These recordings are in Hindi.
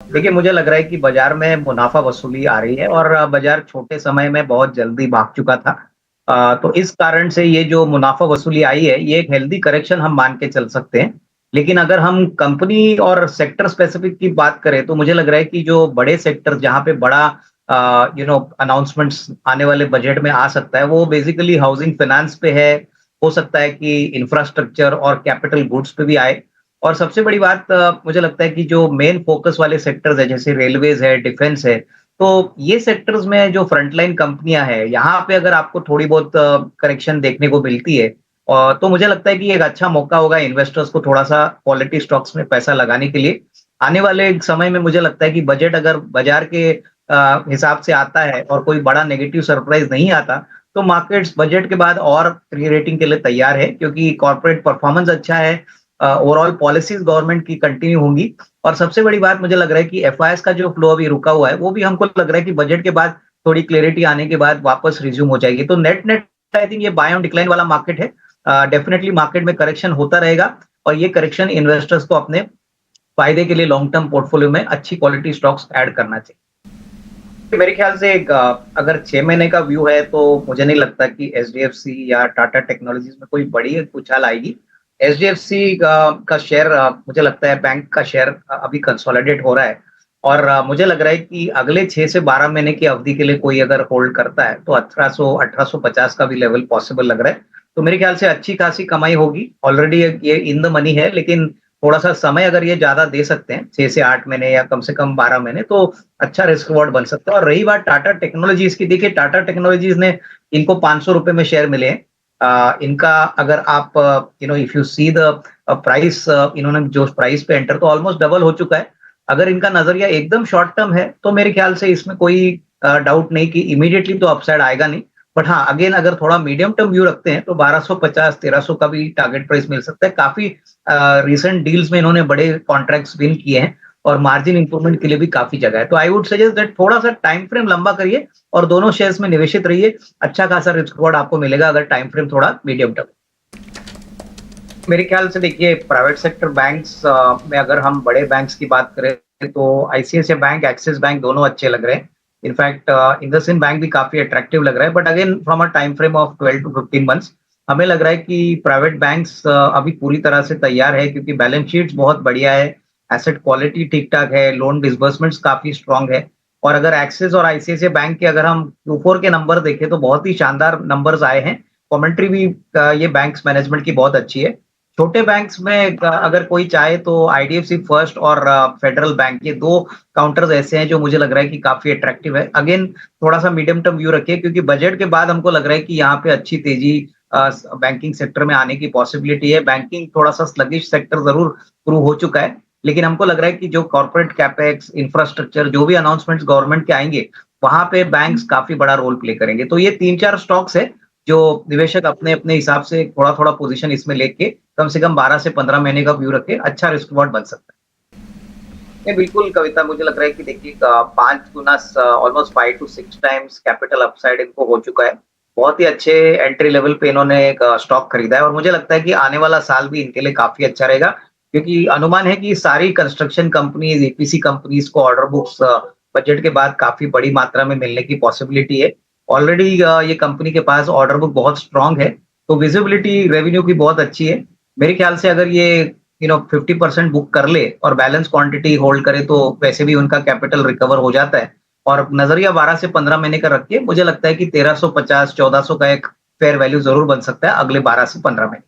देखिए, मुझे लग रहा है कि बाज़ार में मुनाफ़ा वसूली आ रही है और बाज़ार छोटे समय में बहुत जल्दी भाग चुका था। तो इस कारण से ये जो मुनाफ़ा वसूली आई है, ये एक हेल्दी करेक्शन हम मान के चल सकते हैं। लेकिन अगर हम कंपनी और सेक्टर स्पेसिफिक की बात करें, तो मुझे लग रहा है कि जो बड़े सेक्टर जहाँ पे बड़ा अनाउंसमेंट्स आने वाले बजट में आ सकता है, वो बेसिकली हाउसिंग फाइनेंस पे है। हो सकता है कि इंफ्रास्ट्रक्चर और कैपिटल गुड्स पे भी आए। और सबसे बड़ी बात मुझे लगता है कि जो मेन फ़ोकस वाले सेक्टर्स हैं, जैसे रेलवेज़ है, डिफेंस है, तो ये सेक्टर्स में जो फ्रंटलाइन कंपनियाँ हैं, यहाँ पे अगर आपको थोड़ी बहुत करेक्शन देखने को मिलती है तो मुझे लगता है कि एक अच्छा मौका होगा इन्वेस्टर्स को थोड़ा-सा क्वालिटी स्टॉक्स में पैसा लगाने के लिए। आने वाले समय में मुझे लगता है कि बजट अगर बाज़ार के हिसाब से आता है और कोई बड़ा नेगेटिव सरप्राइज़ नहीं आता, तो मार्केट्स बजट के बाद और री-रेटिंग के लिए तैयार है क्योंकि कॉर्पोरेट परफॉर्मेंस अच्छा है। ओवरऑल पॉलिसीज़ गवर्नमेंट की कंटिन्यू होंगी और सबसे बड़ी बात मुझे लग रहा है कि एफआईआईज़ का जो फ्लो अभी रुका हुआ है, वो भी हमको लग रहा है कि बजट के बाद थोड़ी क्लैरिटी आने के बाद वापस रिज़्यूम हो जाएगी। तो नेट-नेट आई थिंक ये बाय ऑन डिक्लाइन वाला मार्केट है। डेफिनिटली मार्केट में करेक्शन होता रहेगा और ये करेक्शन इन्वेस्टर्स को अपने फ़ायदे के लिए लॉन्ग टर्म पोर्टफोलियो में अच्छी क्वालिटी स्टॉक्स ऐड करना चाहिए। मेरे ख्याल से एक अगर 6 महीने का व्यू है तो मुझे नहीं लगता कि एचडीएफसी या टाटा टेक्नोलॉजीज़ में कोई बड़ी उछाल आएगी। एचडीएफसी का शेयर मुझे लगता है बैंक का शेयर अभी कंसोलिडेट हो रहा है और मुझे लग रहा है कि अगले 6 से 12 महीने की अवधि के लिए कोई अगर होल्ड करता है तो 1800-1850 का भी लेवल पॉसिबल लग रहा है। तो मेरे ख्याल से अच्छी खासी कमाई होगी। ऑलरेडी ये इन द मनी है लेकिन थोड़ा-सा समय अगर ये ज़्यादा दे सकते हैं 6 से 8 महीने या कम से कम 12 महीने तो अच्छा रिस्क रिवॉर्ड बन सकता है और रही बात टाटा टेक्नोलॉजीज़ की, देखिए टाटा टेक्नोलॉजीज़ ने इनको ₹500 में शेयर मिले हैं। इनका अगर आप if you see the price इन्होंने जो प्राइस पे एंटर तो ऑलमोस्ट डबल हो चुका है। अगर इनका नज़रिया एकदम शॉर्ट टर्म है, तो मेरे ख्याल से इसमें कोई डाउट नहीं कि इमीडिएटली तो अपसाइड आएगा नहीं। बट हाँ, अगेन अगर थोड़ा मीडियम टर्म व्यू रखते हैं, तो 1250-1300 का भी टारगेट प्राइस मिल सकता है। काफ़ी रिसेंट डील्स में इन्होंने बड़े कॉन्ट्रैक्ट्स विन किए हैं और मार्जिन इंप्रूवमेंट के लिए भी काफ़ी जगह है। तो आई वुड सजेस्ट दैट थोड़ा-सा टाइम फ्रेम लंबा करिए और दोनों शेयर्स में निवेशित रहिए। अच्छा खासा रिस्क रिवॉर्ड आपको मिलेगा अगर टाइम फ्रेम थोड़ा मीडियम टर्म। मेरे ख्याल से देखिए प्राइवेट सेक्टर बैंक्स में अगर हम बड़े बैंक्स की बात करें तो आईसीआईसीआई बैंक, एक्सिस बैंक दोनों अच्छे लग रहे हैं। इनफैक्ट इंडसइंड बैंक भी काफ़ी अट्रैक्टिव लग रहा है but again from a time frame of 12 to 15 months हमें लग रहा है कि प्राइवेट बैंक्स अभी पूरी तरह से तैयार है क्योंकि बैलेंस शीट्स बहुत बढ़िया है, एसेट क्वालिटी ठीक-ठाक है, लोन डिसबर्समेंट्स काफ़ी स्ट्रॉन्ग है और अगर एक्सिस और आईसीआईसीआई बैंक के अगर हम Q4 के नंबर देखें तो बहुत ही शानदार नंबर्स आए हैं। कमेंट्री भी ये बैंक्स मैनेजमेंट की बहुत अच्छी है। छोटे बैंक्स में अगर कोई चाहे तो आईडीएफसी फर्स्ट और फेडरल बैंक ये 2 काउंटर्स ऐसे हैं जो मुझे लग रहा है कि काफ़ी अट्रैक्टिव है। अगेन थोड़ा-सा मीडियम टर्म व्यू रखिए क्योंकि बजट के बाद हमको लग रहा है कि यहाँ पे अच्छी तेज़ी बैंकिंग सेक्टर में आने की पॉसिबिलिटी है। बैंकिंग थोड़ा-सा स्लगिश सेक्टर ज़रूर शुरू हो चुका है, लेकिन हमको लग रहा है कि जो कॉर्पोरेट कैपेक्स, इंफ्रास्ट्रक्चर जो भी अनाउंसमेंट्स गवर्नमेंट के आएँगे, वहाँ पे बैंक्स काफ़ी बड़ा रोल प्ले करेंगे। तो ये 3-4 स्टॉक्स है जो निवेशक अपने-अपने हिसाब से थोड़ा-थोड़ा पोज़ीशन इसमें लेके कम से कम 12 से 15 महीने का व्यू रखें, अच्छा रिस्क रिवॉर्ड बन सकता है। नहीं, बिल्कुल कविता मुझे लग रहा है कि देखिए 5 गुना almost 5 to 6 times capital upside इनको हो चुका है। बहुत ही अच्छे एंट्री लेवल पे इन्होंने एक स्टॉक खरीदा है और मुझे लगता है कि आने वाला साल भी इनके लिए काफ़ी अच्छा रहेगा, क्योंकि अनुमान है कि सारी कंस्ट्रक्शन कंपनीज़, ईपीसी कंपनीज़ को ऑर्डर बुक्स बजट के बाद काफ़ी बड़ी मात्रा में मिलने की पॉसिबिलिटी है। ऑलरेडी ये कंपनी के पास ऑर्डर बुक बहुत स्ट्रॉन्ग है, तो विजिबिलिटी रेवेन्यू की बहुत अच्छी है। मेरे ख्याल से अगर ये 50% बुक कर ले और बैलेंस क्वांटिटी होल्ड करे तो वैसे भी उनका कैपिटल रिकवर हो जाता है और नजरिया 12 से 15 महीने का रखिए, मुझे लगता है कि 1350-1400 का एक फेयर वैल्यू जरूर बन सकता है अगले 12 से 15 महीने।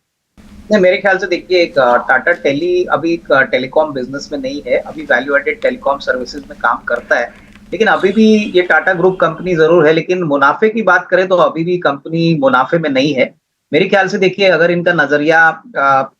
नहीं, मेरे ख्याल से देखिए एक टाटा टेली अभी एक टेलीकॉम बिजनेस में नहीं है, अभी वैल्यू एडेड टेलीकॉम सर्विसेज में काम करता है, लेकिन अभी भी ये टाटा ग्रुप कंपनी जरूर है, लेकिन मुनाफे की बात करें तो अभी भी कंपनी मुनाफे में नहीं है। मेरे ख्याल से देखिए अगर इनका नजरिया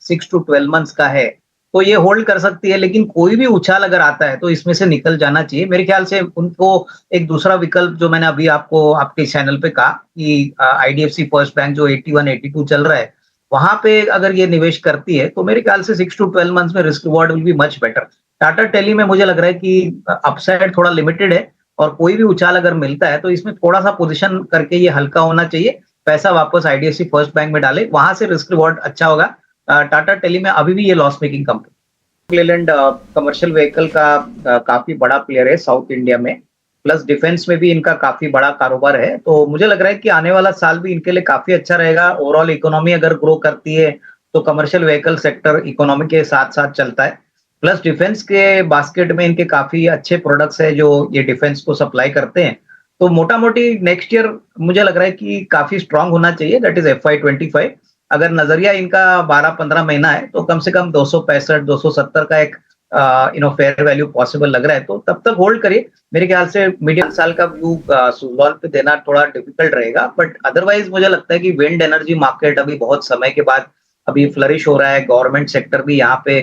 6 to 12 मंथ्स का है तो ये होल्ड कर सकती है, लेकिन कोई भी उछाल अगर आता है तो इसमें से निकल जाना चाहिए। मेरे ख्याल से उनको एक दूसरा विकल्प जो मैंने अभी आपको आपके चैनल पे कहा कि आईडीएफसी फर्स्ट बैंक जो 81-82 चल रहा है, वहाँ पे अगर ये निवेश करती है, तो मेरे ख्याल से 6 टू 12 मंथ्स में risk reward will be much better. Tata tele में मुझे लग रहा है कि अपसाइड थोड़ा लिमिटेड है और कोई भी उछाल अगर मिलता है, तो इसमें थोड़ा-सा पोज़ीशन करके ये हल्का होना चाहिए। पैसा वापस आईडीएफसी फर्स्ट बैंक में डालें, वहाँ से रिस्क रिवॉर्ड अच्छा होगा। टाटा टेली में अभी भी ये loss making company Leyland commercial vehicle का काफ़ी बड़ा प्लेयर है साउथ इंडिया में, प्लस डिफेंस में भी इनका काफ़ी बड़ा कारोबार है। तो मुझे लग रहा है कि आने वाला साल भी इनके लिए काफ़ी अच्छा रहेगा। ओवरऑल इकोनॉमी अगर ग्रो करती है, तो कमर्शियल व्हीकल सेक्टर इकोनॉमी के साथ-साथ चलता है। प्लस डिफेंस के बास्केट में इनके काफ़ी अच्छे प्रोडक्ट्स हैं, जो ये डिफेंस को सप्लाई करते हैं। तो मोटा-मोटी नेक्स्ट ईयर मुझे लग रहा है कि काफ़ी स्ट्रॉन्ग होना चाहिए, दैट इज़ एफवाई 25। अगर नज़रिया इनका 12-15 महीना है, तो कम से कम 265, 270 का एक फेयर वैल्यू पॉसिबल लग रहा है, तो तब तक होल्ड करिए। मेरे ख्याल से मीडियम साल का व्यू सुज़लॉन पे देना थोड़ा डिफिकल्ट रहेगा, बट अदरवाइज़ मुझे लगता है कि विंड एनर्जी मार्केट अभी बहुत समय के बाद अभी फ्लरिश हो रहा है। गवर्नमेंट सेक्टर भी यहाँ पे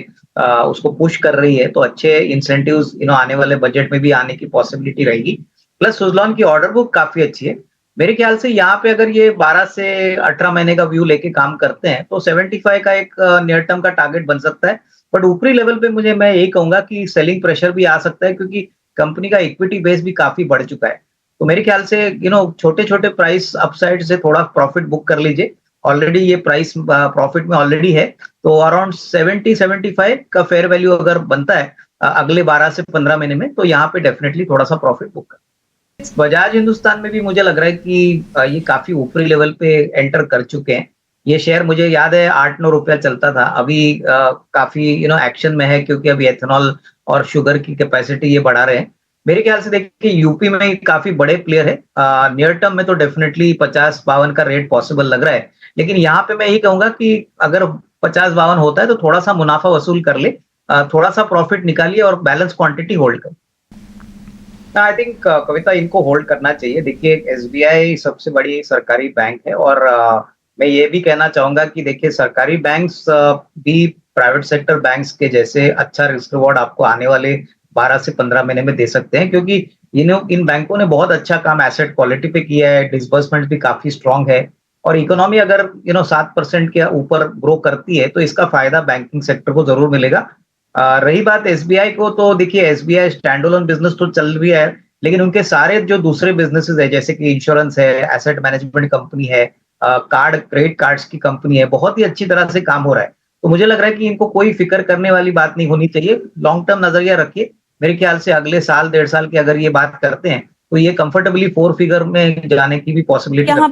उसको पुश कर रही है, तो अच्छे इंसेंटिव्स आने वाले बजट में भी आने की पॉसिबिलिटी रहेगी। प्लस सुज़लॉन की ऑर्डर बुक काफ़ी अच्छी है। मेरे ख्याल से यहाँ पे अगर ये 12 से 18 महीने का व्यू लेके काम करते हैं, तो 75 का एक नियर टर्म का टारगेट बन सकता है। बट ऊपरी लेवल पे मैं यही कहूँगा कि सेलिंग प्रेशर भी आ सकता है, क्योंकि कंपनी का इक्विटी बेस भी काफ़ी बढ़ चुका है। तो मेरे ख्याल से छोटे-छोटे प्राइस अपसाइड से थोड़ा प्रॉफिट बुक कर लीजिए। ऑलरेडी ये प्राइस प्रॉफिट में ऑलरेडी है, तो अराउंड 70-75 का फेयर वैल्यू अगर बनता है अगले 12 से 15 महीने में, तो यहाँ पे डेफिनिटली थोड़ा-सा प्रॉफिट बुक कर बजाज हिंदुस्तान में भी मुझे लग रहा है कि ये काफ़ी ऊपरी लेवल पे एंटर कर चुके हैं। ये शेयर मुझे याद है 8-9 रुपया चलता था। अभी काफ़ी एक्शन में है, क्योंकि अभी एथेनॉल और शुगर की कैपेसिटी ये बढ़ा रहे हैं। मेरे ख्याल से देखिए यूपी में काफ़ी बड़े प्लेयर है। नियर टर्म में तो डेफिनिटली 50-52 का रेट पॉसिबल लग रहा है। लेकिन यहाँ पे मैं यही कहूँगा कि अगर 50-52 होता है, तो थोड़ा-सा मुनाफ़ा वसूल कर ले, थोड़ा-सा प्रॉफिट निकालिए और बैलेंस क्वांटिटी होल्ड करें। आई थिंक कविता इनको होल्ड करना चाहिए। देखिए एसबीआई सबसे बड़ी सरकारी बैंक है, और मैं ये भी कहना चाहूँगा कि देखिए सरकारी बैंक्स भी प्राइवेट सेक्टर बैंक्स के जैसे अच्छा रिस्क रिवॉर्ड आपको आने वाले 12 से 15 महीने में दे सकते हैं, क्योंकि इन बैंकों ने बहुत अच्छा काम एसेट क्वालिटी पे किया है, डिसबर्समेंट भी काफ़ी स्ट्रॉन्ग है, और इकोनॉमी अगर 7% के ऊपर ग्रो करती है, तो इसका फ़ायदा बैंकिंग सेक्टर को ज़रूर मिलेगा। रही बात एसबीआई को, तो देखिए एसबीआई स्टैंड अलोन बिज़नेस तो चल रही है, लेकिन उनके सारे जो दूसरे बिज़नेसेस है, जैसे कि इंश्योरेंस है, एसेट मैनेजमेंट कंपनी है, क्रेडिट कार्ड्स की कंपनी है, बहुत ही अच्छी तरह से काम हो रहा है। तो मुझे लग रहा है कि इनको कोई फ़िक्र करने वाली बात नहीं होनी चाहिए। लॉन्ग टर्म नज़रिया रखिए। मेरे ख्याल से अगले साल, डेढ़ साल की अगर ये बात करते हैं, तो ये कंफर्टेबली 4 फिगर में जाने की भी पॉसिबिलिटी यहाँ रखता है।